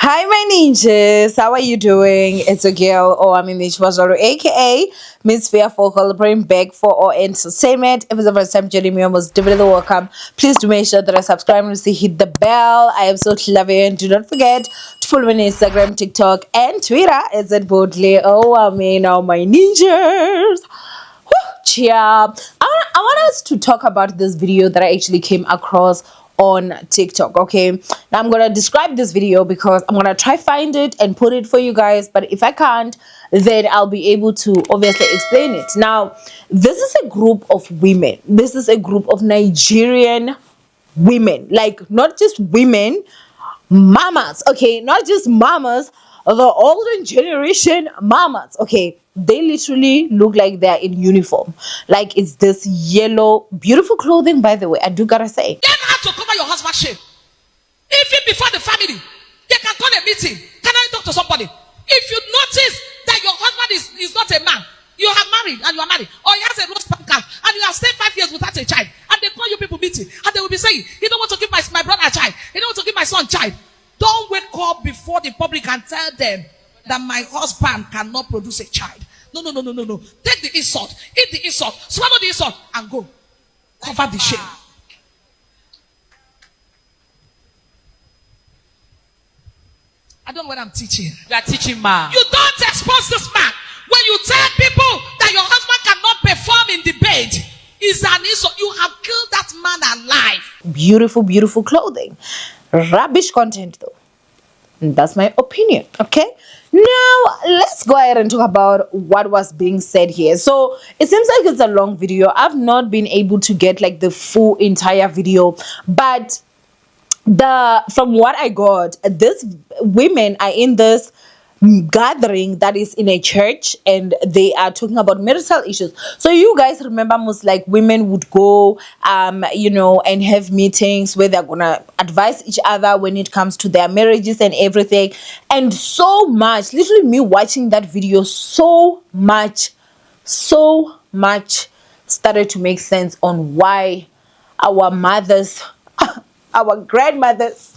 Hi, my ninjas. How are you doing? It's a girl, Owamie, aka Miss Fearful, celebrating back for our entertainment. If it's the first time joining me, almost definitely welcome. Please do make sure that I subscribe and hit the bell. I absolutely love you. And do not forget to follow me on Instagram, TikTok, and Twitter. It's at boldly Owamie. Now, my ninjas. Cheer. I want us to talk about this video that I actually came across on TikTok. Okay, now I'm gonna describe this video because I'm gonna try find it and put it for you guys, but if I can't, then I'll be able to obviously explain it. Now, this is a group of women. This is a group of Nigerian women, like not just women, mamas. Okay, not just mamas, the older generation mamas. Okay, they literally look like they're in uniform. Like it's this yellow, beautiful clothing, by the way. I do gotta say. Learn how to cover your husband's shame. Even before the family, they can call a meeting. Can I talk to somebody? If you notice that your husband is not a man, you are married and you are married, or he has a lost bank card and you have stayed 5 years without a child, and they call you people meeting, and they will be saying, "You don't want to give my brother a child. You don't want to give my son a child." Don't wake up before the public and tell them that my husband cannot produce a child. No. Take the insult, eat the insult, swallow the insult, and go. Cover the shame. I don't know what I'm teaching. You are teaching man. You don't expose this man. When you tell people that your husband cannot perform in debate, is an insult. You have killed that man alive. Beautiful, beautiful clothing. Rubbish content though. And that's my opinion. Okay. Now let's go ahead and talk about what was being said here. So it seems like it's a long video. I've not been able to get like the full entire video, but from what I got, these women are in this gathering that is in a church, and they are talking about marital issues. So you guys remember, most like women would go and have meetings where they're gonna advise each other when it comes to their marriages and everything. And so much, literally me watching that video, so much started to make sense on why our mothers, our grandmothers,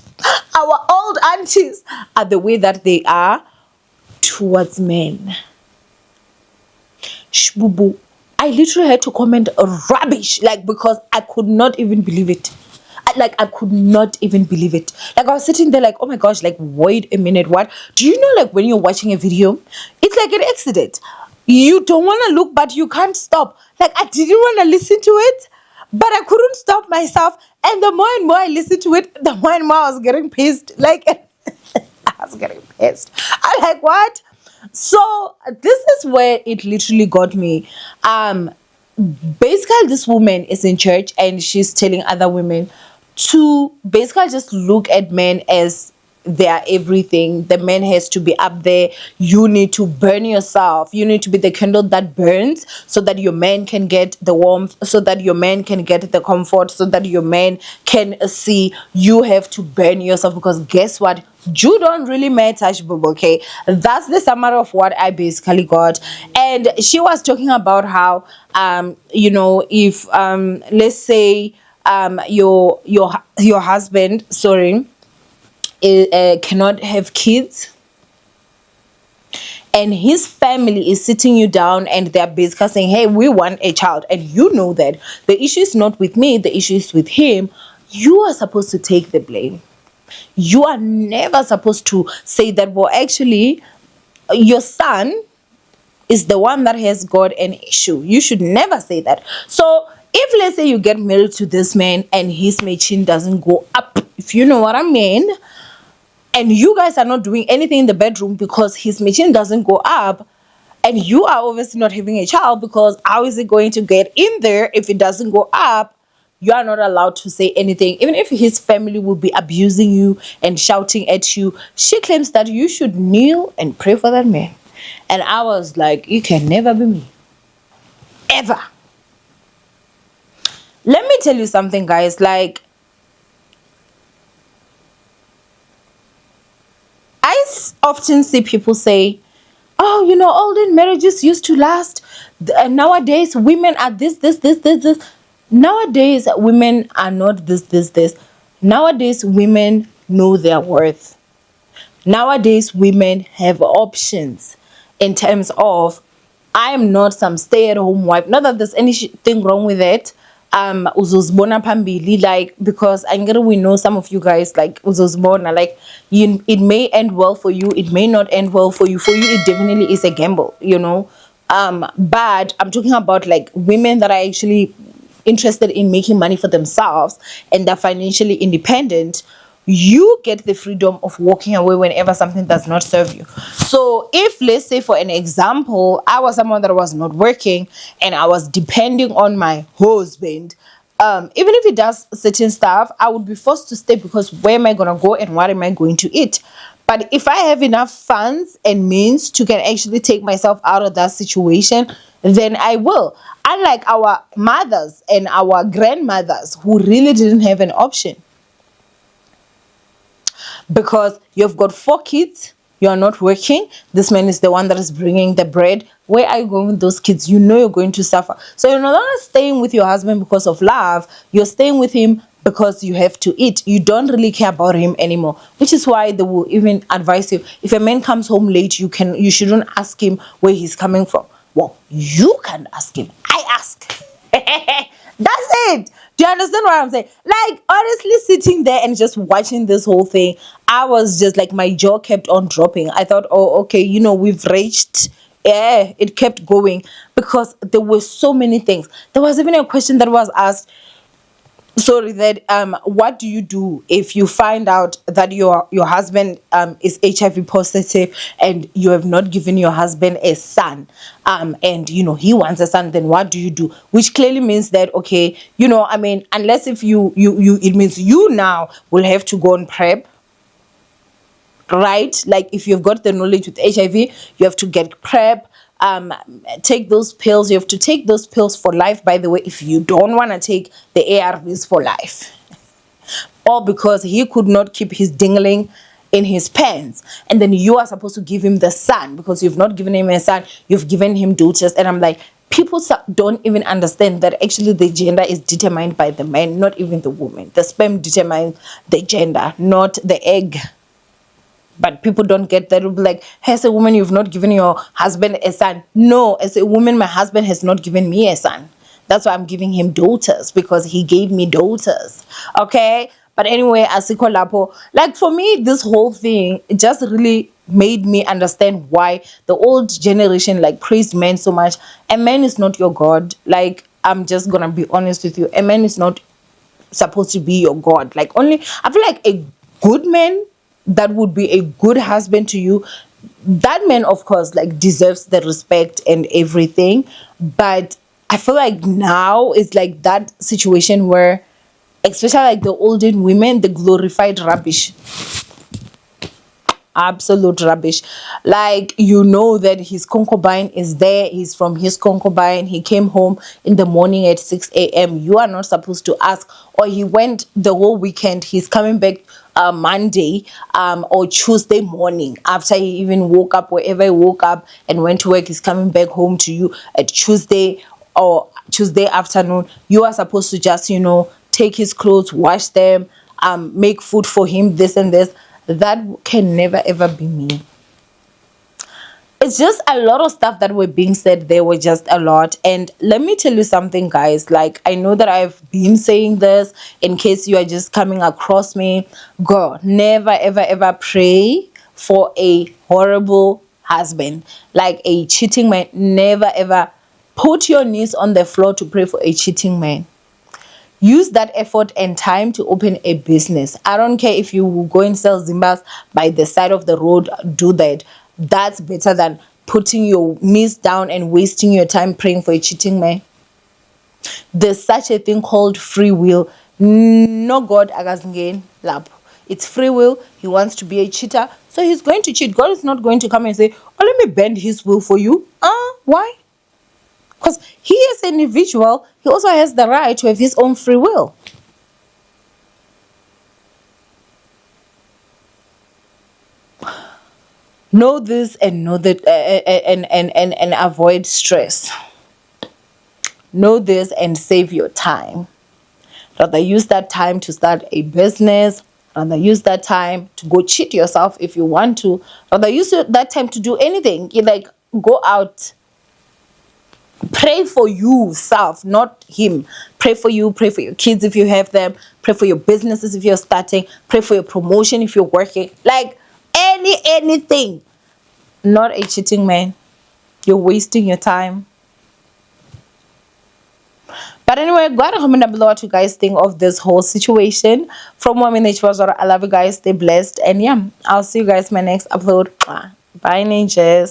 our old aunties are the way that they are towards men. Shbubu. I literally had to comment rubbish, like, because I could not even believe it. I could not even believe it. Like, I was sitting there like, oh my gosh, like, wait a minute, what? Do you know, like, when you're watching a video, it's like an accident. You don't want to look, but you can't stop. Like, I didn't want to listen to it, but I couldn't stop myself. And the more and more I listened to it, the more and more I was getting pissed. Like, I was getting pissed. I'm like, what? So this is where it literally got me. Basically, this woman is in church and she's telling other women to basically just look at men as their everything. The man has to be up there. You need to burn yourself. You need to be the candle that burns so that your man can get the warmth, so that your man can get the comfort, so that your man can see. You have to burn yourself, because guess what? You don't really matter, okay? That's the summary of what I basically got. And she was talking about how if let's say your husband, cannot have kids, and his family is sitting you down and they're basically saying, hey, we want a child, and you know that the issue is not with me, the issue is with him, you are supposed to take the blame. You are never supposed to say that, well, actually your son is the one that has got an issue. You should never say that. So if, let's say, you get married to this man and his machine doesn't go up, if you know what I mean, and you guys are not doing anything in the bedroom because his machine doesn't go up, and you are obviously not having a child, because how is it going to get in there if it doesn't go up? You are not allowed to say anything. Even if his family will be abusing you and shouting at you, she claims that you should kneel and pray for that man. And I was like, you can never be me. Ever. Let me tell you something, guys. Like, I often see people say, oh, olden marriages used to last, and nowadays women are this. Nowadays women are not this. Nowadays women know their worth. Nowadays, women have options in terms of, I am not some stay-at-home wife. Not that there's anything wrong with it. Uzozibona phambili, like, because I get, we know some of you guys, like, uzozibona, like, you, it may end well for you, it may not end well for you. For you, it definitely is a gamble, you know. But I'm talking about like women that are actually interested in making money for themselves and they're financially independent. You get the freedom of walking away whenever something does not serve you. So if, let's say for an example, I was someone that was not working and I was depending on my husband, even if he does certain stuff, I would be forced to stay, because where am I going to go and what am I going to eat? But if I have enough funds and means to can actually take myself out of that situation, then I will. Unlike our mothers and our grandmothers who really didn't have an option. Because you've got 4 kids, you are not working, this man is the one that is bringing the bread. Where are you going with those kids? You know you're going to suffer. So you're no longer staying with your husband because of love, you're staying with him because you have to eat. You don't really care about him anymore, which is why they will even advise you, if a man comes home late, you shouldn't ask him where he's coming from. Well, you can ask him, I ask. That's it. Do you understand what I'm saying? Like, honestly, sitting there and just watching this whole thing, I was just like, my jaw kept on dropping. I thought, oh, okay, you know, we've reached. Yeah, it kept going because there were so many things. There was even a question that was asked, sorry, that what do you do if you find out that your husband is HIV positive and you have not given your husband a son, and you know he wants a son, then what do you do? Which clearly means that, okay, you know, I mean, unless if you it means you now will have to go on PrEP, right? Like, if you've got the knowledge with HIV, you have to get PrEP, take those pills. You have to take those pills for life, by the way, if you don't want to take the ARVs for life. All because he could not keep his dingling in his pants, and then you are supposed to give him the son, because you've not given him a son, you've given him daughters. And I'm like, people don't even understand that actually the gender is determined by the man, not even the woman. The sperm determines the gender, not the egg. But people don't get that. It'll be like, hey, as a woman, you've not given your husband a son. No, as a woman, my husband has not given me a son. That's why I'm giving him daughters, because he gave me daughters. Okay? But anyway, Asiko Lapo, like, for me, this whole thing, it just really made me understand why the old generation, like, praised men so much. A man is not your God. Like, I'm just gonna be honest with you. A man is not supposed to be your God. Like, only, I feel like a good man that would be a good husband to you, that man, of course, like, deserves the respect and everything. But I feel like now it's like that situation where, especially like the older women, the glorified rubbish, absolute rubbish. Like, you know that his concubine is there, he's from his concubine, he came home in the morning at 6 a.m. You are not supposed to ask. Or he went the whole weekend, he's coming back Monday or Tuesday morning, after he even woke up, wherever he woke up and went to work, he's coming back home to you at Tuesday or Tuesday afternoon. You are supposed to just, you know, take his clothes, wash them, make food for him, this and this. That can never ever be me. It's just a lot of stuff that were being said. There were just a lot. And let me tell you something, guys. Like, I know that I've been saying this in case you are just coming across me. Girl, never ever ever pray for a horrible husband, like a cheating man. Never ever put your knees on the floor to pray for a cheating man. Use that effort and time to open a business. I don't care if you will go and sell Zimbas by the side of the road. Do that. That's better than putting your knees down and wasting your time praying for a cheating man. There's such a thing called free will. No God again lap. It's free will. He wants to be a cheater, so he's going to cheat. God is not going to come and say, oh, let me bend his will for you. Why? Because he is an individual, he also has the right to have his own free will. Know this and know that, and avoid stress. Know this and save your time. Rather use that time to start a business, Rather use that time to go cheat yourself if you want to. Rather use that time to do anything. You like go out. Pray for yourself, not him. Pray for you, pray for your kids if you have them, pray for your businesses if you're starting, pray for your promotion if you're working. Like anything. Not a cheating man. You're wasting your time. But anyway, go ahead and comment down below what you guys think of this whole situation. From Owamie Nature, I love you guys. Stay blessed. And yeah, I'll see you guys in my next upload. Bye, ninjas.